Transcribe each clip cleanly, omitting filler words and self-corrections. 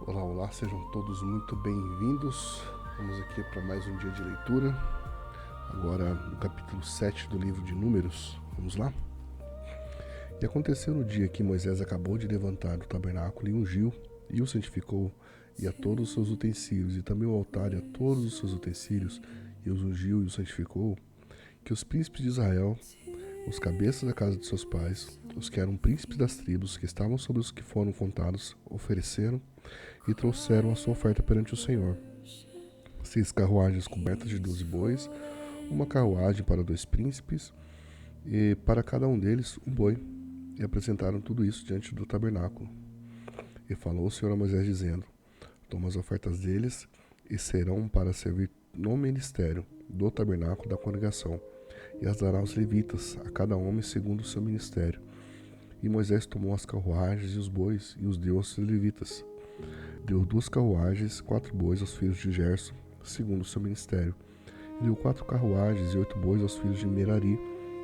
Olá, olá, sejam todos muito bem-vindos. Vamos aqui para mais um dia de leitura. Agora no capítulo 7 do livro de Números. Vamos lá? E aconteceu no dia que Moisés acabou de levantar o tabernáculo e ungiu, e o santificou, e a todos os seus utensílios, e também o altar e a todos os seus utensílios, e os ungiu e os santificou, que os príncipes de Israel, os cabeças da casa de seus pais, os que eram príncipes das tribos, que estavam sobre os que foram contados, ofereceram e trouxeram a sua oferta perante o Senhor. 6 carruagens cobertas de 12 bois, uma carruagem para 2 príncipes, e para cada um deles um boi. E apresentaram tudo isso diante do tabernáculo. E falou o Senhor a Moisés, dizendo: Toma as ofertas deles, e serão para servir no ministério do tabernáculo da congregação, e as dará aos levitas, a cada homem segundo o seu ministério. E Moisés tomou as carruagens e os bois, e os deu aos levitas. Deu 2 carruagens, 4 bois aos filhos de Gerson, segundo o seu ministério. E deu 4 carruagens e 8 bois aos filhos de Merari,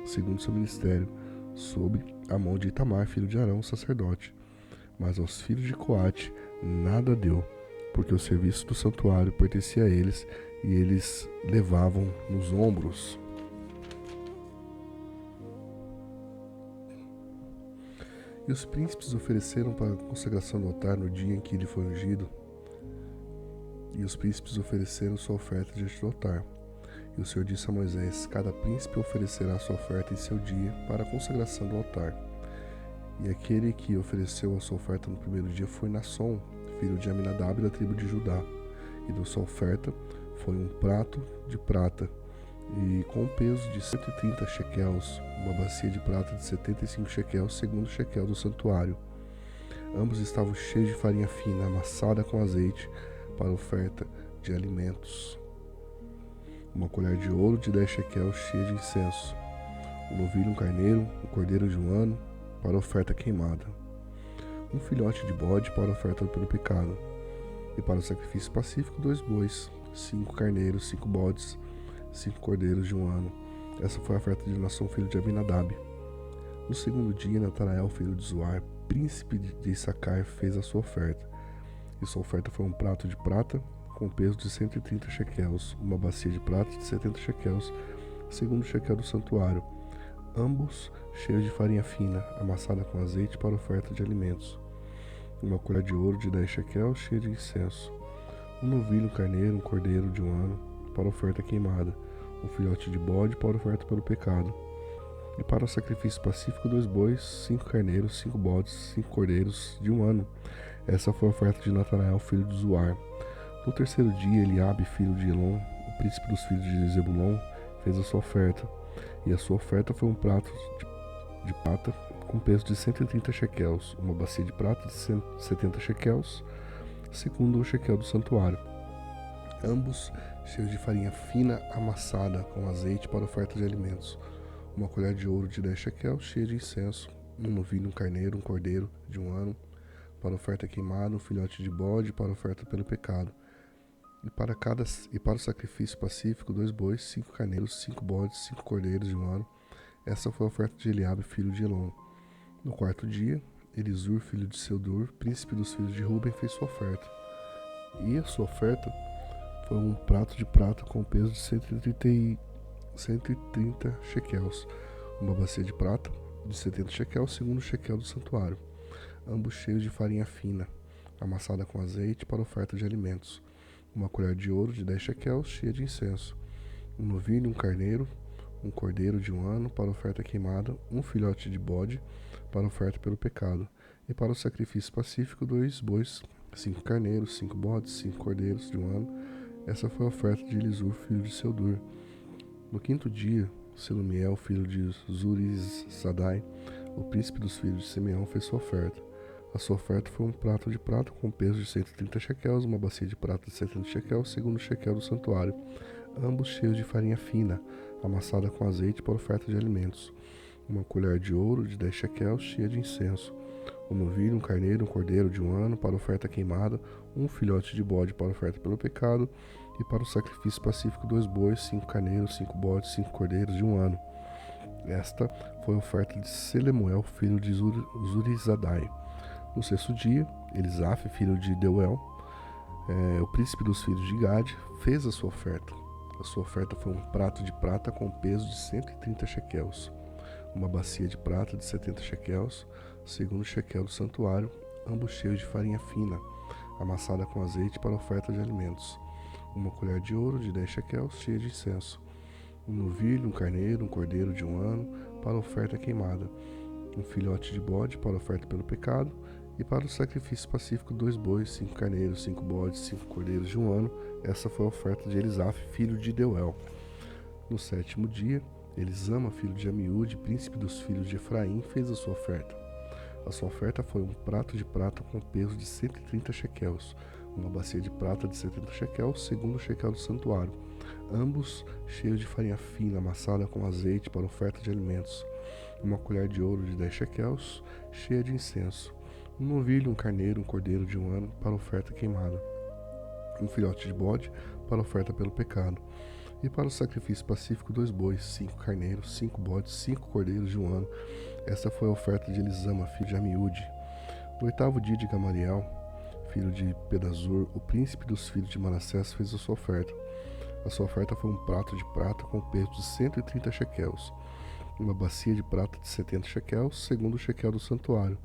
segundo o seu ministério, sob a mão de Itamar, filho de Arão, sacerdote. Mas aos filhos de Coate nada deu, porque o serviço do santuário pertencia a eles, e eles levavam nos ombros. E os príncipes ofereceram para a consagração do altar no dia em que ele foi ungido. E os príncipes ofereceram sua oferta diante do altar. E o Senhor disse a Moisés: Cada príncipe oferecerá sua oferta em seu dia para a consagração do altar. E aquele que ofereceu a sua oferta no primeiro dia foi Nasson, filho de Aminadab, da tribo de Judá. E da sua oferta foi um prato de prata, e com um peso de 130 shequels, uma bacia de prata de 75 shequels, segundo o shequel do santuário. Ambos estavam cheios de farinha fina, amassada com azeite, para oferta de alimentos. Uma colher de ouro de 10 shequels cheia de incenso. Um novilho, um carneiro, um cordeiro de um ano, para oferta queimada. Um filhote de bode para oferta pelo pecado. E para o sacrifício pacífico 2 bois, 5 carneiros, 5 bodes, 5 cordeiros de um ano. Essa foi a oferta de Nação, filho de Aminadab. No segundo dia, Natanael, filho de Zoar, príncipe de Issacar, fez a sua oferta. E sua oferta foi um prato de prata, com peso de 130 shequels, uma bacia de prata de 70 shequels, segundo o shequel do santuário, ambos cheios de farinha fina, amassada com azeite para oferta de alimentos. Uma colher de ouro de 10 shequels, cheia de incenso. Um novilho, um carneiro, um cordeiro de um ano, para oferta queimada. Um filhote de bode para oferta pelo pecado. E para o sacrifício pacífico 2 bois, 5 carneiros, 5 bodes, 5 cordeiros de um ano. Essa foi a oferta de Natanael, filho de Zoar. No terceiro dia, Eliabe, filho de Elon, o príncipe dos filhos de Zebulon, fez a sua oferta. E a sua oferta foi um prato de prata com peso de 130 shequels, uma bacia de prata de 70 shequels, segundo o shequel do santuário. Ambos cheios de farinha fina amassada com azeite para oferta de alimentos. Uma colher de ouro de 10 shequels cheia de incenso. Um novilho, um carneiro, um cordeiro de um ano para oferta queimada. Um filhote de bode para oferta pelo pecado. E para o sacrifício pacífico 2 bois, 5 carneiros, 5 bodes, 5 cordeiros de um ano. Essa foi a oferta de Eliabe, filho de Elon. No quarto dia, Elisur, filho de Seudur, príncipe dos filhos de Ruben, fez sua oferta. E a sua oferta foi um prato de prata com peso de 130 shequels, uma bacia de prata de 70 shequels, segundo o shequel do santuário, ambos cheios de farinha fina, amassada com azeite para oferta de alimentos. Uma colher de ouro de 10 shequels, cheia de incenso. Um novilho, um carneiro, um cordeiro de um ano para oferta queimada, um filhote de bode para oferta pelo pecado. E para o sacrifício pacífico 2 bois, 5 carneiros, 5 bodes, 5 cordeiros de um ano. Essa foi a oferta de Elisur, filho de Seudur. No quinto dia, Selumiel, filho de Zurizadai, o príncipe dos filhos de Simeão, fez sua oferta. A sua oferta foi um prato de prata com peso de 130 shequels, uma bacia de prata de 70 shequels, segundo o shequel do santuário, ambos cheios de farinha fina, amassada com azeite para oferta de alimentos. Uma colher de ouro de 10 shequels, cheia de incenso. Um novilho, um carneiro, um cordeiro de um ano para oferta queimada, um filhote de bode para oferta pelo pecado, e para o sacrifício pacífico 2 bois, 5 carneiros, 5 bodes, 5 cordeiros de um ano. Esta foi a oferta de Selemuel, filho de Zurizadai. No sexto dia, Elisaf, filho de Deuel, o príncipe dos filhos de Gade, fez a sua oferta. A sua oferta foi um prato de prata com peso de 130 shequels, uma bacia de prata de 70 shequels, segundo shequel do santuário, ambos cheios de farinha fina, amassada com azeite para oferta de alimentos, uma colher de ouro de 10 shequels cheia de incenso, um novilho, um carneiro, um cordeiro de 1 ano para oferta queimada, um filhote de bode para oferta pelo pecado, e para o sacrifício pacífico 2 bois, 5 carneiros, 5 bodes, 5 cordeiros de 1 ano. Essa foi a oferta de Elisaf, filho de Deuel. No sétimo dia, Elisama, filho de Amiúde, príncipe dos filhos de Efraim, fez a sua oferta. A sua oferta foi um prato de prata com peso de 130 shequels, uma bacia de prata de 70 shequels, segundo o shequel do santuário, ambos cheios de farinha fina amassada com azeite para oferta de alimentos, uma colher de ouro de 10 shequels, cheia de incenso, um novilho, um carneiro, um cordeiro de 1 ano para oferta queimada, um filhote de bode para oferta pelo pecado, e para o sacrifício pacífico 2 bois, 5 carneiros, 5 bodes, 5 cordeiros de 1 ano. Esta foi a oferta de Elisama, filho de Amiúde. No 8º dia de Gamaliel, filho de Pedazur, o príncipe dos filhos de Manassés, fez a sua oferta. A sua oferta foi um prato de prata com peso de 130 shequels, uma bacia de prata de 70 shequels, segundo o shequel do santuário,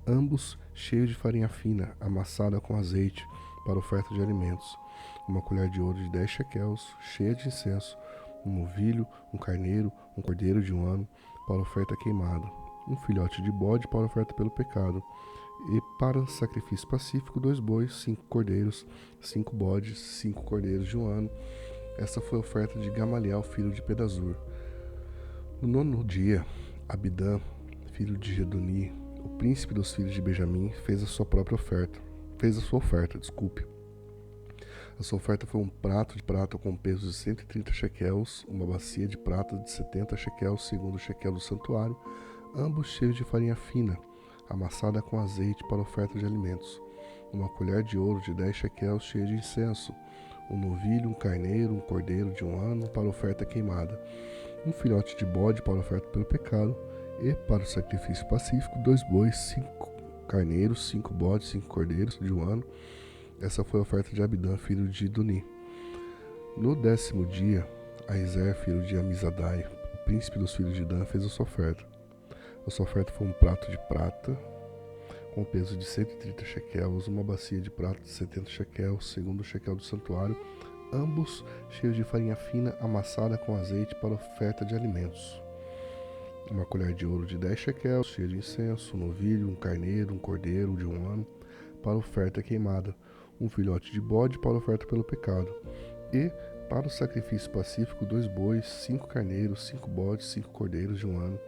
ambos cheios de farinha fina, amassada com azeite, para oferta de alimentos, uma colher de ouro de 10 shequels, cheia de incenso, um novilho, um carneiro, um cordeiro de 1 ano, para oferta queimada, um filhote de bode para oferta pelo pecado, e para sacrifício pacífico 2 bois, 5 cordeiros, 5 bodes, 5 cordeiros de 1 ano. Essa foi a oferta de Gamaliel, filho de Pedazur. No 9º dia, Abidã, filho de Gedoni, o príncipe dos filhos de Benjamim, fez a sua oferta. A sua oferta foi um prato de prata com peso de 130 shequels, uma bacia de prata de 70 shequels, segundo o shequel do santuário, ambos cheios de farinha fina, amassada com azeite para oferta de alimentos, uma colher de ouro de 10 shequels cheia de incenso, um novilho, um carneiro, um cordeiro de 1 ano para oferta queimada, um filhote de bode para oferta pelo pecado, e para o sacrifício pacífico 2 bois, 5 carneiros, 5 bodes, 5 cordeiros de 1 ano. Essa foi a oferta de Abidã, filho de Idoni. No 10º dia, Aizer, filho de Amizadai, o príncipe dos filhos de Dan, fez a sua oferta. A sua oferta foi um prato de prata com peso de 130 shequels, uma bacia de prata de 70 shequels, segundo o shequel do santuário, ambos cheios de farinha fina amassada com azeite para oferta de alimentos, uma colher de ouro de 10 shequels, cheia de incenso, um novilho, um carneiro, um cordeiro de 1 ano, para oferta queimada, um filhote de bode para oferta pelo pecado, e para o sacrifício pacífico 2 bois, 5 carneiros, 5 bodes, 5 cordeiros de 1 ano.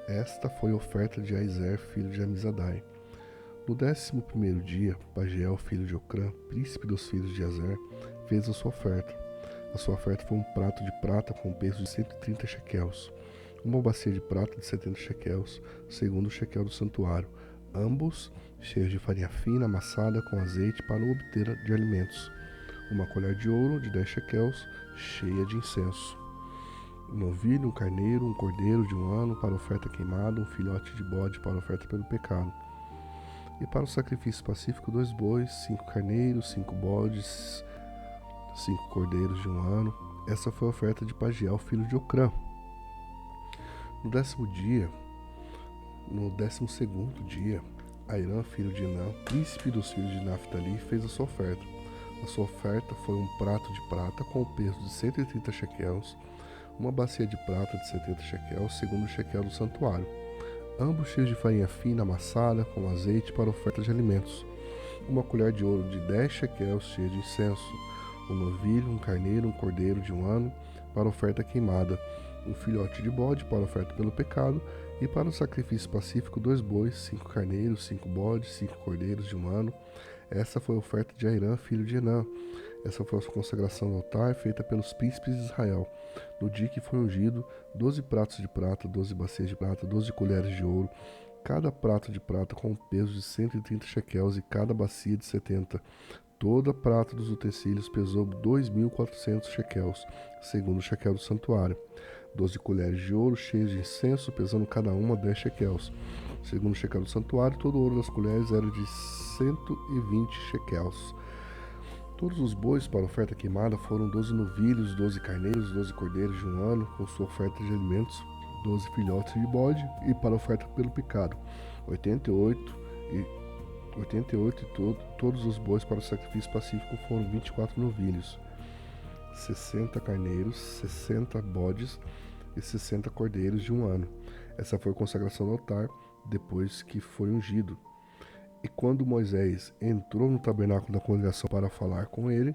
Esta foi a oferta de Aizer, filho de Amizadai. No 11º dia, Pagiel, filho de Ocrã, príncipe dos filhos de Azer, fez a sua oferta. A sua oferta foi um prato de prata com peso de 130 shequels, uma bacia de prata de 70 shequels, segundo o shequel do santuário, ambos cheios de farinha fina amassada com azeite para obter de alimentos, uma colher de ouro de 10 shequels, cheia de incenso, um novilho, um carneiro, um cordeiro de 1 ano para oferta queimada, um filhote de bode para oferta pelo pecado, e para o sacrifício pacífico 2 bois, 5 carneiros, 5 bodes, 5 cordeiros de 1 ano. Essa foi a oferta de Pagiel, filho de Ocrã. No 12º dia, Airã, filho de Enã, príncipe dos filhos de Naphtali, fez a sua oferta. A sua oferta foi um prato de prata com o peso de 130 shequels, uma bacia de prata de 70 shequels, segundo o shequel do santuário, ambos cheios de farinha fina amassada com azeite para oferta de alimentos, uma colher de ouro de 10 shequels cheia de incenso, um novilho, um carneiro, um cordeiro de 1 ano para oferta queimada, um filhote de bode para oferta pelo pecado, e para o sacrifício pacífico 2 bois, 5 carneiros, 5 bodes, 5 cordeiros de 1 ano. Essa foi a oferta de Airã, filho de Enã. Essa foi a consagração do altar feita pelos príncipes de Israel. No dia que foi ungido, 12 pratos de prata, 12 bacias de prata, 12 colheres de ouro, cada prato de prata com um peso de 130 shequels e cada bacia de 70. Toda prata dos utensílios pesou 2.400 shequels, segundo o shequel do santuário. 12 colheres de ouro cheias de incenso, pesando cada uma 10 shequels. Segundo o shekel do santuário, todo o ouro das colheres era de 120 shekels. Todos os bois para oferta queimada foram 12 novilhos, 12 carneiros, 12 cordeiros de um ano, com sua oferta de alimentos, 12 filhotes de bode, e para oferta pelo pecado, 88 e todos os bois para o sacrifício pacífico foram 24 novilhos, 60 carneiros, 60 bodes e 60 cordeiros de um ano. Essa foi a consagração do altar depois que foi ungido. E quando Moisés entrou no tabernáculo da congregação para falar com ele,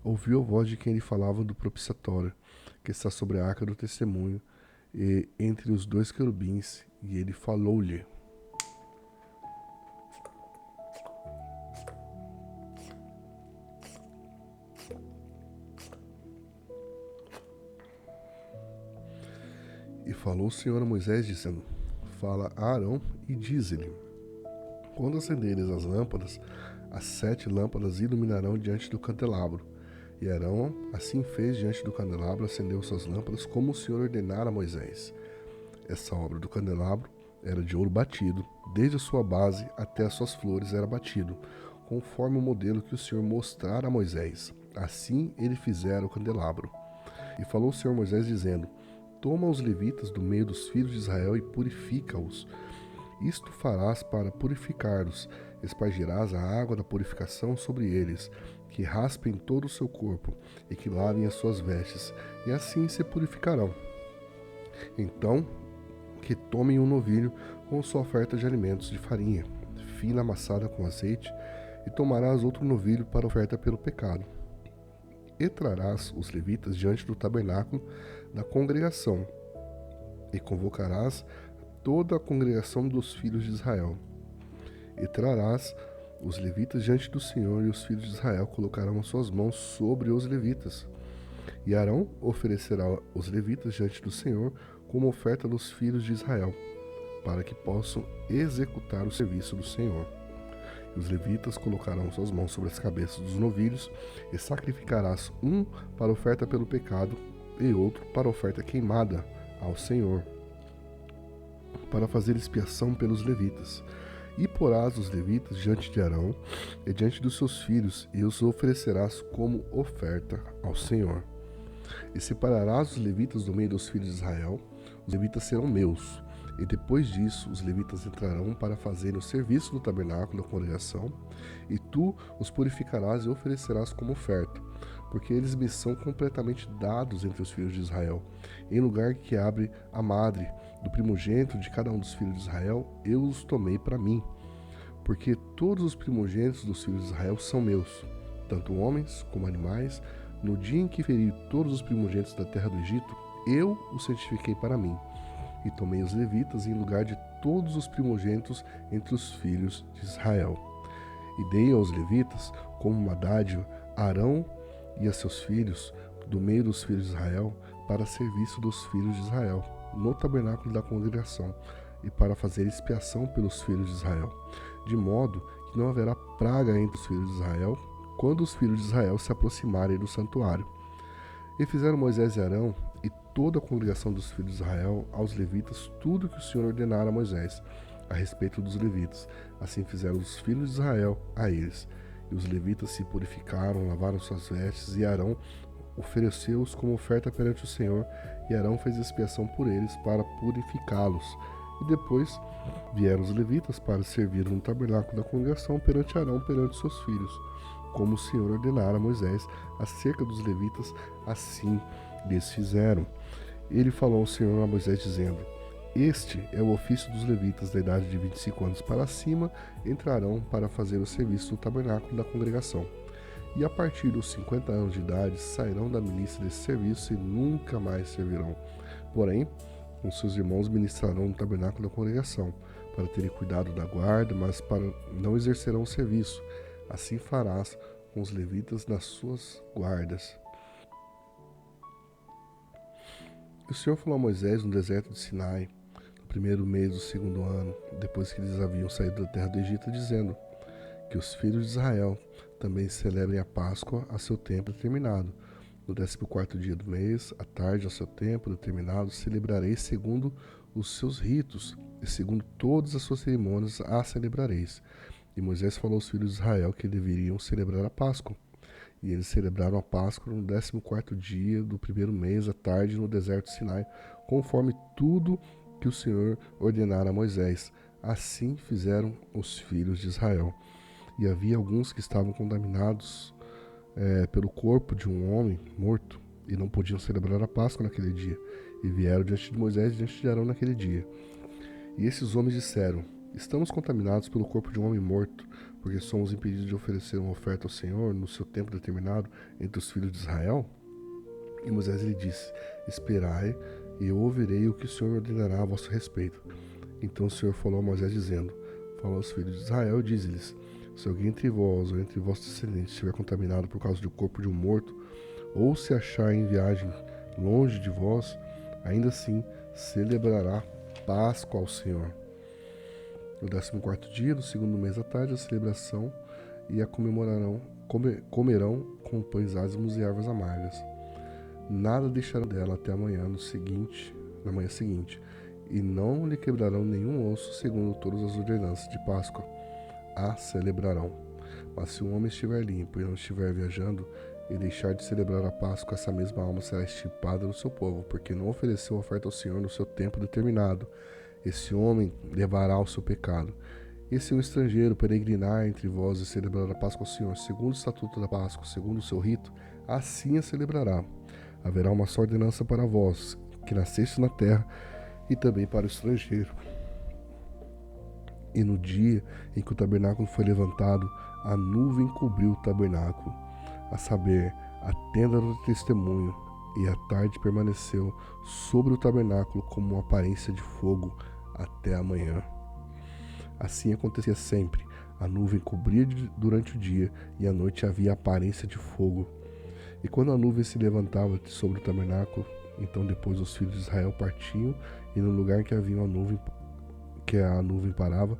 ouviu a voz de quem lhe falava do propiciatório, que está sobre a arca do testemunho, e entre os dois querubins, e ele falou-lhe. E falou o Senhor a Moisés, dizendo: Fala a Arão e diz-lhe: Quando acenderes as lâmpadas, as 7 lâmpadas iluminarão diante do candelabro. E Arão assim fez diante do candelabro, acendeu suas lâmpadas, como o Senhor ordenara a Moisés. Essa obra do candelabro era de ouro batido, desde a sua base até as suas flores era batido, conforme o modelo que o Senhor mostrara a Moisés. Assim ele fizera o candelabro. E falou o Senhor a Moisés, dizendo: Toma os levitas do meio dos filhos de Israel e purifica-os. Isto farás para purificar-os. Espargirás a água da purificação sobre eles, que raspem todo o seu corpo e que lavem as suas vestes, e assim se purificarão. Então, que tomem um novilho com sua oferta de alimentos de farinha, fina amassada com azeite, e tomarás outro novilho para oferta pelo pecado. E trarás os levitas diante do tabernáculo da congregação, e convocarás toda a congregação dos filhos de Israel. E trarás os levitas diante do Senhor, e os filhos de Israel colocarão as suas mãos sobre os levitas. E Arão oferecerá os levitas diante do Senhor como oferta dos filhos de Israel, para que possam executar o serviço do Senhor. E os levitas colocarão suas mãos sobre as cabeças dos novilhos, e sacrificarás um para oferta pelo pecado, e outro para oferta queimada ao Senhor, para fazer expiação pelos levitas. E porás os levitas diante de Arão e diante dos seus filhos, e os oferecerás como oferta ao Senhor. E separarás os levitas do meio dos filhos de Israel, os levitas serão meus. E depois disso, os levitas entrarão para fazerem o serviço do tabernáculo da congregação, e tu os purificarás e oferecerás como oferta, porque eles me são completamente dados entre os filhos de Israel. Em lugar que abre a madre do primogênito de cada um dos filhos de Israel, eu os tomei para mim, porque todos os primogênitos dos filhos de Israel são meus, tanto homens como animais. No dia em que feri todos os primogênitos da terra do Egito, eu os santifiquei para mim, e tomei os levitas em lugar de todos os primogênitos entre os filhos de Israel. E dei aos levitas, como uma dádiva, a Arão e a seus filhos, do meio dos filhos de Israel, para serviço dos filhos de Israel, no tabernáculo da congregação, e para fazer expiação pelos filhos de Israel, de modo que não haverá praga entre os filhos de Israel, quando os filhos de Israel se aproximarem do santuário. E fizeram Moisés e Arão e toda a congregação dos filhos de Israel aos levitas tudo o que o Senhor ordenara a Moisés a respeito dos levitas. Assim fizeram os filhos de Israel a eles. E os levitas se purificaram, lavaram suas vestes, e Arão ofereceu-os como oferta perante o Senhor, e Arão fez expiação por eles para purificá-los. E depois vieram os levitas para servir no tabernáculo da congregação perante Arão, perante seus filhos, como o Senhor ordenara a Moisés acerca dos levitas, assim lhes fizeram. Ele falou ao Senhor a Moisés, dizendo: Este é o ofício dos levitas da idade de 25 anos para cima, entrarão para fazer o serviço no tabernáculo da congregação. E a partir dos 50 anos de idade sairão da milícia desse serviço e nunca mais servirão. Porém, com seus irmãos ministrarão no tabernáculo da congregação, para terem cuidado da guarda, mas para não exercerão o serviço. Assim farás com os levitas nas suas guardas. E o Senhor falou a Moisés no deserto de Sinai, no primeiro mês do segundo ano, depois que eles haviam saído da terra do Egito, dizendo: Que os filhos de Israel também celebrem a Páscoa a seu tempo determinado, No 14º dia do mês, à tarde, ao seu tempo determinado, celebrareis segundo os seus ritos, e segundo todas as suas cerimônias a celebrareis. E Moisés falou aos filhos de Israel que deveriam celebrar a Páscoa. E eles celebraram a Páscoa no 14º dia do primeiro mês, à tarde, no deserto de Sinai, conforme tudo que o Senhor ordenara a Moisés. Assim fizeram os filhos de Israel. E havia alguns que estavam contaminados pelo corpo de um homem morto, e não podiam celebrar a Páscoa naquele dia. E vieram diante de Moisés e diante de Arão naquele dia. E esses homens disseram: estamos contaminados pelo corpo de um homem morto, porque somos impedidos de oferecer uma oferta ao Senhor no seu tempo determinado entre os filhos de Israel? E Moisés lhe disse: esperai, e eu ouvirei o que o Senhor ordenará a vosso respeito. Então o Senhor falou a Moisés, dizendo: fala aos filhos de Israel e dize-lhes: se alguém entre vós ou entre vossos descendentes estiver contaminado por causa do corpo de um morto, ou se achar em viagem longe de vós, ainda assim celebrará Páscoa ao Senhor. No 14º dia, do segundo mês à tarde, a celebração, e a comerão com pães ázimos e ervas amargas. Nada deixarão dela até amanhã na manhã seguinte, e não lhe quebrarão nenhum osso, segundo todas as ordenanças de Páscoa. A celebrarão. Mas se um homem estiver limpo e não estiver viajando, e deixar de celebrar a Páscoa, essa mesma alma será extirpada do seu povo, porque não ofereceu oferta ao Senhor no seu tempo determinado. Esse homem levará o seu pecado. E se um estrangeiro peregrinar entre vós e celebrar a Páscoa ao Senhor, segundo o estatuto da Páscoa, segundo o seu rito, assim a celebrará. Haverá uma só ordenança para vós, que nasceste na terra, e também para o estrangeiro. E no dia em que o tabernáculo foi levantado, a nuvem cobriu o tabernáculo, a saber, a tenda do testemunho, e à tarde permaneceu sobre o tabernáculo como uma aparência de fogo até a manhã. Assim acontecia sempre: a nuvem cobria durante o dia, e à noite havia aparência de fogo. E quando a nuvem se levantava sobre o tabernáculo, então depois os filhos de Israel partiam, e no lugar que havia a nuvem parava,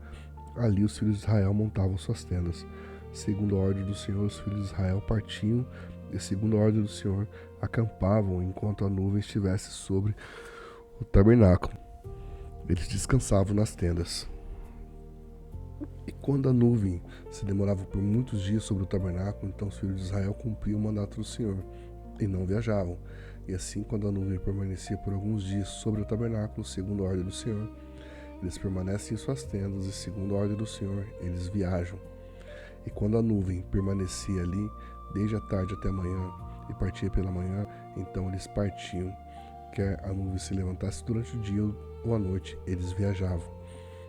ali os filhos de Israel montavam suas tendas. Segundo a ordem do Senhor, os filhos de Israel partiam, e segundo a ordem do Senhor, acampavam enquanto a nuvem estivesse sobre o tabernáculo. Eles descansavam nas tendas. E quando a nuvem se demorava por muitos dias sobre o tabernáculo, então os filhos de Israel cumpriam o mandato do Senhor, e não viajavam. E assim, quando a nuvem permanecia por alguns dias sobre o tabernáculo, segundo a ordem do Senhor, eles permanecem em suas tendas, e segundo a ordem do Senhor, eles viajam. E quando a nuvem permanecia ali, desde a tarde até a manhã, e partia pela manhã, então eles partiam. Quer a nuvem se levantasse durante o dia ou a noite, eles viajavam.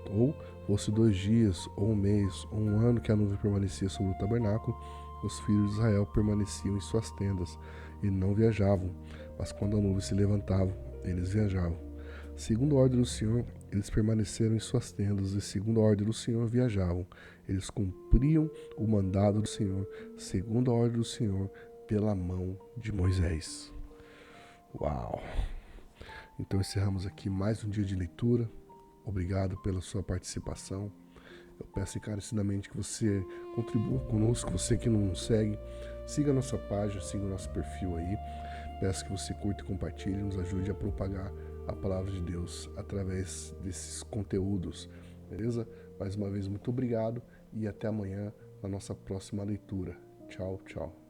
Ou fosse 2 dias, ou 1 mês, ou 1 ano que a nuvem permanecia sobre o tabernáculo, os filhos de Israel permaneciam em suas tendas, e não viajavam. Mas quando a nuvem se levantava, eles viajavam. Segundo a ordem do Senhor, eles permaneceram em suas tendas, e segundo a ordem do Senhor viajavam. Eles cumpriam o mandado do Senhor, segundo a ordem do Senhor, pela mão de Moisés. Uau! Então encerramos aqui mais um dia de leitura. Obrigado pela sua participação. Eu peço encarecidamente que você contribua conosco, você que não nos segue, siga a nossa página, siga o nosso perfil aí. Peço que você curta e compartilhe, nos ajude a propagar a palavra de Deus através desses conteúdos, beleza? Mais uma vez, muito obrigado e até amanhã na nossa próxima leitura. Tchau, tchau.